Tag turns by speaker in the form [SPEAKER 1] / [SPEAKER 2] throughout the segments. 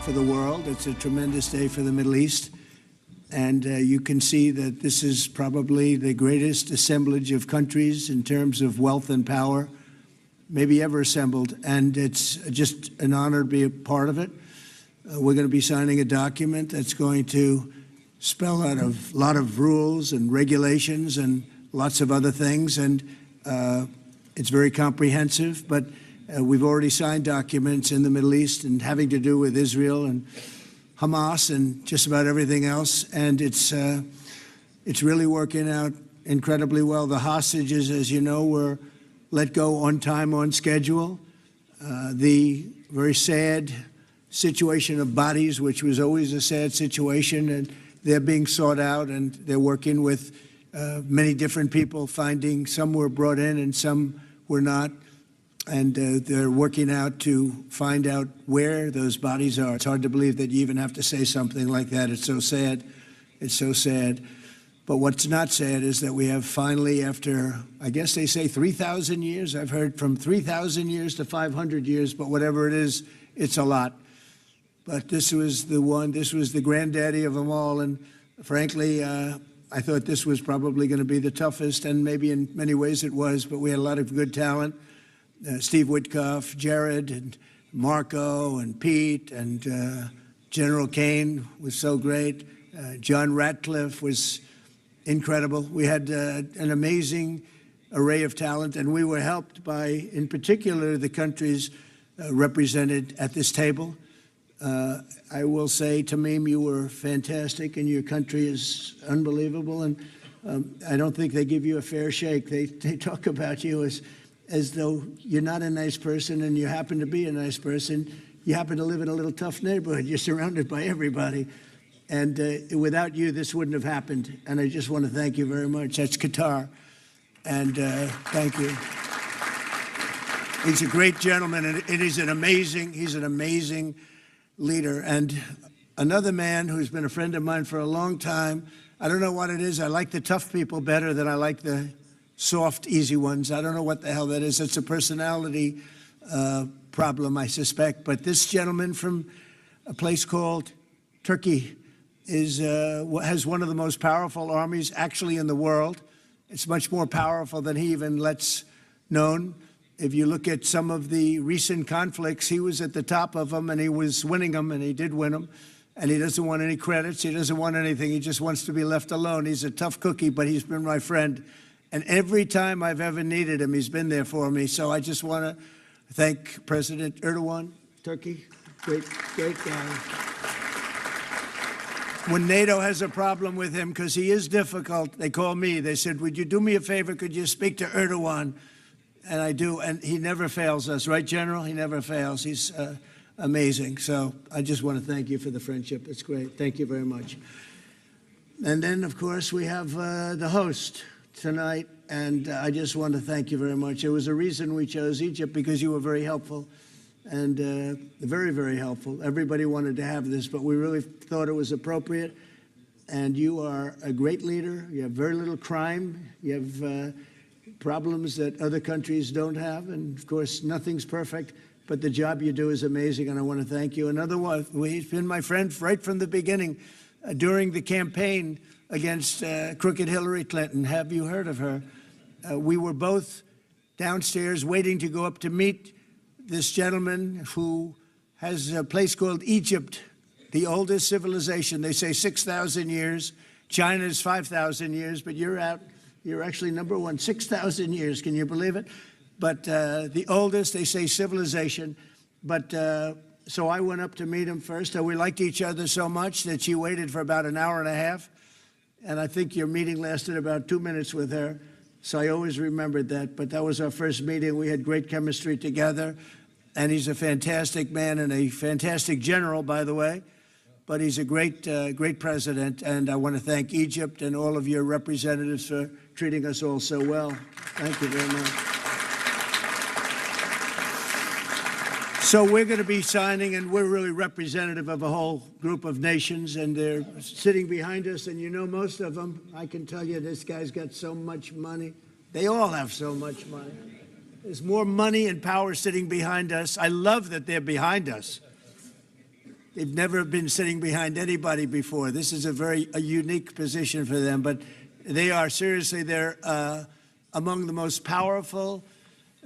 [SPEAKER 1] for the world. It's a tremendous day for the Middle East. And you can see that this is probably the greatest assemblage of countries in terms of wealth and power maybe ever assembled. And it's just an honor to be a part of it. We're going to be signing a document that's going to spell out a lot of rules and regulations and lots of other things. And it's very comprehensive, but we've already signed documents in the Middle East and having to do with Israel and Hamas and just about everything else. And it's really working out incredibly well. The hostages, as you know, were let go on time, on schedule. The very sad situation of bodies, which was always a sad situation, and they're being sought out, and they're working with many different people, finding some were brought in and some were not. And they're working out to find out where those bodies are. It's hard to believe that you even have to say something like that. It's so sad. It's so sad. But what's not sad is that we have finally, after, I guess they say 3,000 years, I've heard from 3,000 years to 500 years, but whatever it is, it's a lot. But this was the one, this was the granddaddy of them all. And frankly, I thought this was probably going to be the toughest, and maybe in many ways it was, but we had a lot of good talent. Steve Witkoff, Jared, and Marco, and Pete, and General Kane was so great. John Ratcliffe was incredible. We had an amazing array of talent, and we were helped by, in particular, the countries represented at this table. I will say, Tamim, you were fantastic, and your country is unbelievable, and I don't think they give you a fair shake. They talk about you as though you're not a nice person, and you happen to be a nice person. You happen to live in a little tough neighborhood. You're surrounded by everybody. And without you, this wouldn't have happened. And I just want to thank you very much. That's Qatar. And thank you. He's a great gentleman, and he's an amazing leader. And another man who's been a friend of mine for a long time. I don't know what it is. I like the tough people better than I like the soft, easy ones. I don't know what the hell that is. It's a personality problem, I suspect. But this gentleman from a place called Turkey has one of the most powerful armies actually in the world. It's much more powerful than he even lets known. If you look at some of the recent conflicts, he was at the top of them, and he was winning them, and he did win them. And he doesn't want any credits. He doesn't want anything. He just wants to be left alone. He's a tough cookie, but he's been my friend. And every time I've ever needed him, he's been there for me. So I just want to thank President Erdogan, Turkey. Great guy. When NATO has a problem with him, because he is difficult, they call me. They said, would you do me a favor? Could you speak to Erdogan? And I do. And he never fails us. Right, General? He never fails. He's amazing. So I just want to thank you for the friendship. It's great. Thank you very much. And then, of course, we have the host tonight, and I just want to thank you very much. There was a reason we chose Egypt, because you were very helpful, and very, very helpful. Everybody wanted to have this, but we really thought it was appropriate, and you are a great leader. You have very little crime. You have problems that other countries don't have, and of course, nothing's perfect, but the job you do is amazing, and I want to thank you. Another one, he's been my friend right from the beginning, during the campaign against crooked Hillary Clinton. Have you heard of her? We were both downstairs waiting to go up to meet this gentleman who has a place called Egypt, the oldest civilization. They say 6,000 years. China's 5,000 years, but you're actually number one, 6,000 years. Can you believe it? But the oldest, they say, civilization. But so I went up to meet him first. We liked each other so much that she waited for about an hour and a half. And I think your meeting lasted about 2 minutes with her. So I always remembered that. But that was our first meeting. We had great chemistry together. And he's a fantastic man and a fantastic general, by the way. But he's a great president. And I want to thank Egypt and all of your representatives for treating us all so well. Thank you very much. So we're going to be signing, and we're really representative of a whole group of nations, and they're sitting behind us, and you know most of them. I can tell you this guy's got so much money. They all have so much money. There's more money and power sitting behind us. I love that they're behind us. They've never been sitting behind anybody before. This is a unique position for them, but they are seriously, they're among the most powerful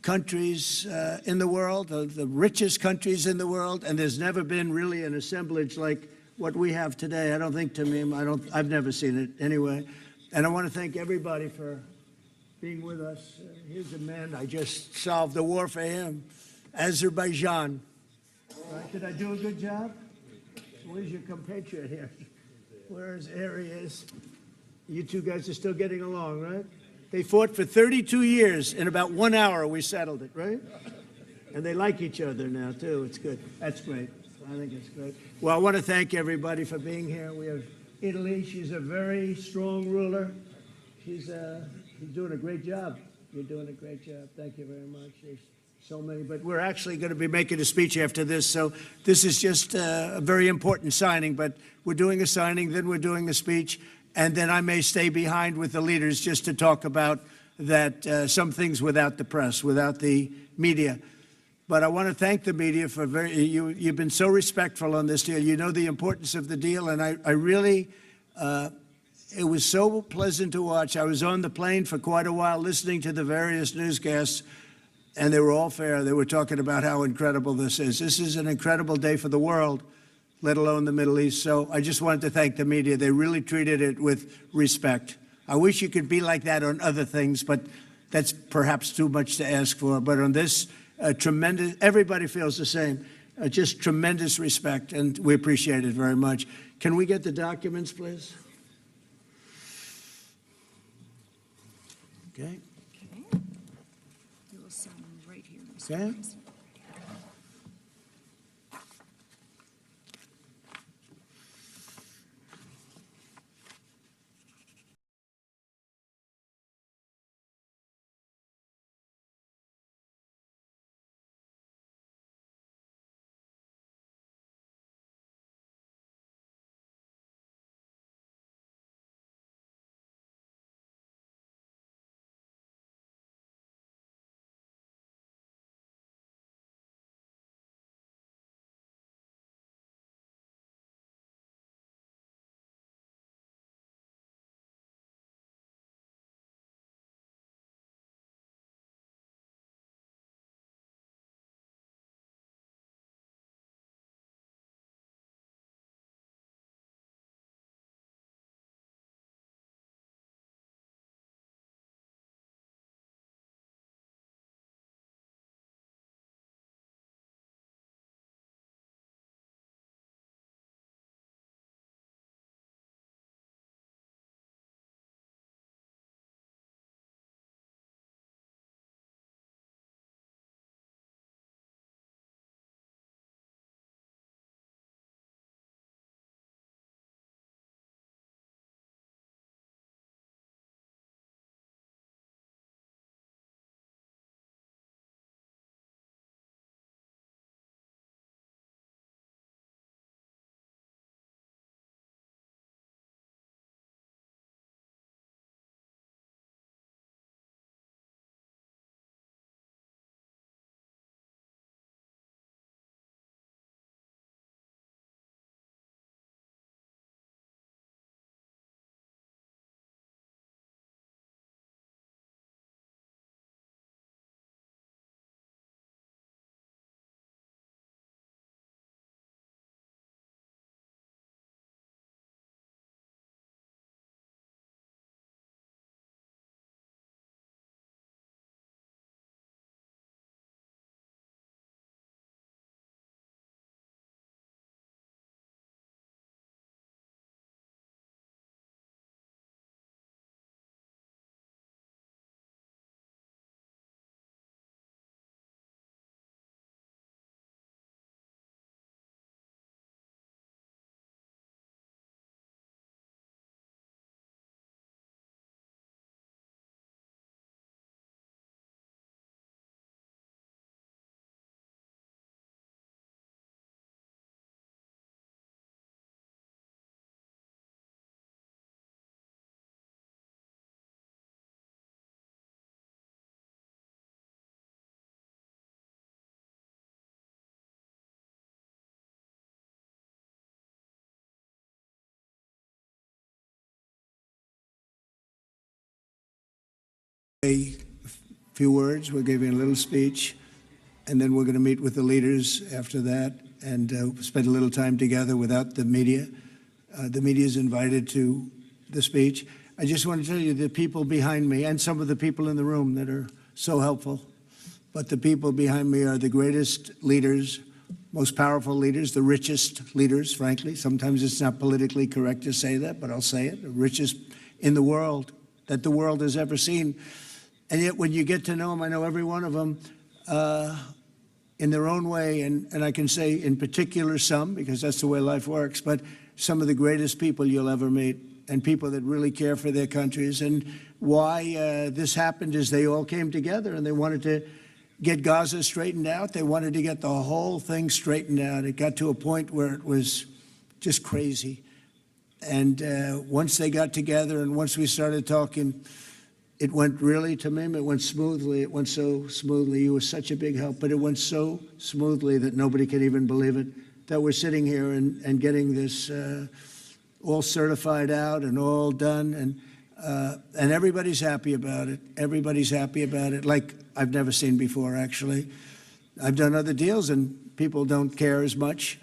[SPEAKER 1] countries in the world, the richest countries in the world, and there's never been really an assemblage like what we have today. I don't think, Tamim, I've never seen it anyway. And I want to thank everybody for being with us. Here's a man, I just solved the war for him, Azerbaijan. Right? Did I do a good job? Where's your compatriot here? Here he is. You two guys are still getting along, right? They fought for 32 years. In about 1 hour, we settled it, right? And they like each other now, too. It's good. That's great. I think it's great. Well, I want to thank everybody for being here. We have Italy. She's a very strong ruler. She's doing a great job. You're doing a great job. Thank you very much. There's so many, but we're actually going to be making a speech after this, so this is just a very important signing, but we're doing a signing, then we're doing a speech, and then I may stay behind with the leaders just to talk about that some things without the press, without the media. But I want to thank the media for you've been so respectful on this deal. You know the importance of the deal, and I really, it was so pleasant to watch. I was on the plane for quite a while listening to the various newscasts, and they were all fair. They were talking about how incredible this is. This is an incredible day for the world, let alone the Middle East. So I just wanted to thank the media. They really treated it with respect. I wish you could be like that on other things, but that's perhaps too much to ask for. But on this, tremendous, everybody feels the same. Just tremendous respect, and we appreciate it very much. Can we get the documents, please? Okay.
[SPEAKER 2] Right here, Mr.
[SPEAKER 1] Okay.
[SPEAKER 2] President.
[SPEAKER 1] few words. We'll give you a little speech, and then we're going to meet with the leaders after that and spend a little time together without the media. The media is invited to the speech. I just want to tell you the people behind me and some of the people in the room that are so helpful, but the people behind me are the greatest leaders, most powerful leaders, the richest leaders, frankly. Sometimes it's not politically correct to say that, but I'll say it, the richest in the world that the world has ever seen. And yet when you get to know them, I know every one of them in their own way, and I can say in particular some, because that's the way life works, but some of the greatest people you'll ever meet, and people that really care for their countries. And why this happened is they all came together and they wanted to get Gaza straightened out. They wanted to get the whole thing straightened out. It got to a point where it was just crazy. And once they got together and once we started talking, it went really, Tamim, it went smoothly. It went so smoothly. You were such a big help, but it went so smoothly that nobody could even believe it, that we're sitting here and getting this all certified out and all done. And everybody's happy about it. Everybody's happy about it, like I've never seen before, actually. I've done other deals, and people don't care as much.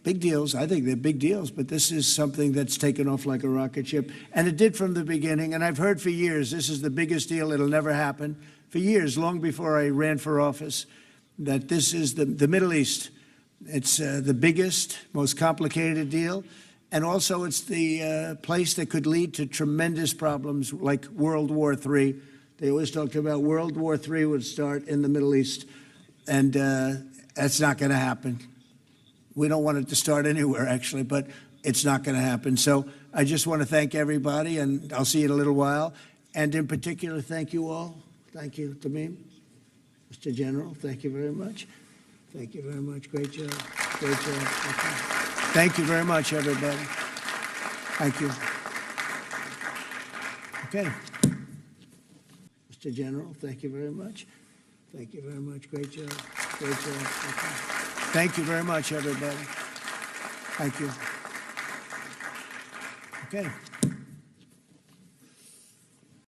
[SPEAKER 1] Big deals, I think they're big deals, but this is something that's taken off like a rocket ship. And it did from the beginning, and I've heard for years, this is the biggest deal, it'll never happen. For years, long before I ran for office, that this is the Middle East. It's the biggest, most complicated deal. And also it's the place that could lead to tremendous problems like World War III. They always talked about World War III would start in the Middle East, and that's not going to happen. We don't want it to start anywhere, actually, but it's not going to happen. So I just want to thank everybody, and I'll see you in a little while. And in particular, thank you all. Thank you, Tamim. Mr. General, thank you very much. Thank you very much. Great job. Great job. Thank you very much, everybody. Thank you. Okay. Mr. General, thank you very much. Thank you very much. Great job. Great job. Thank you very much, everybody. Thank you. Okay.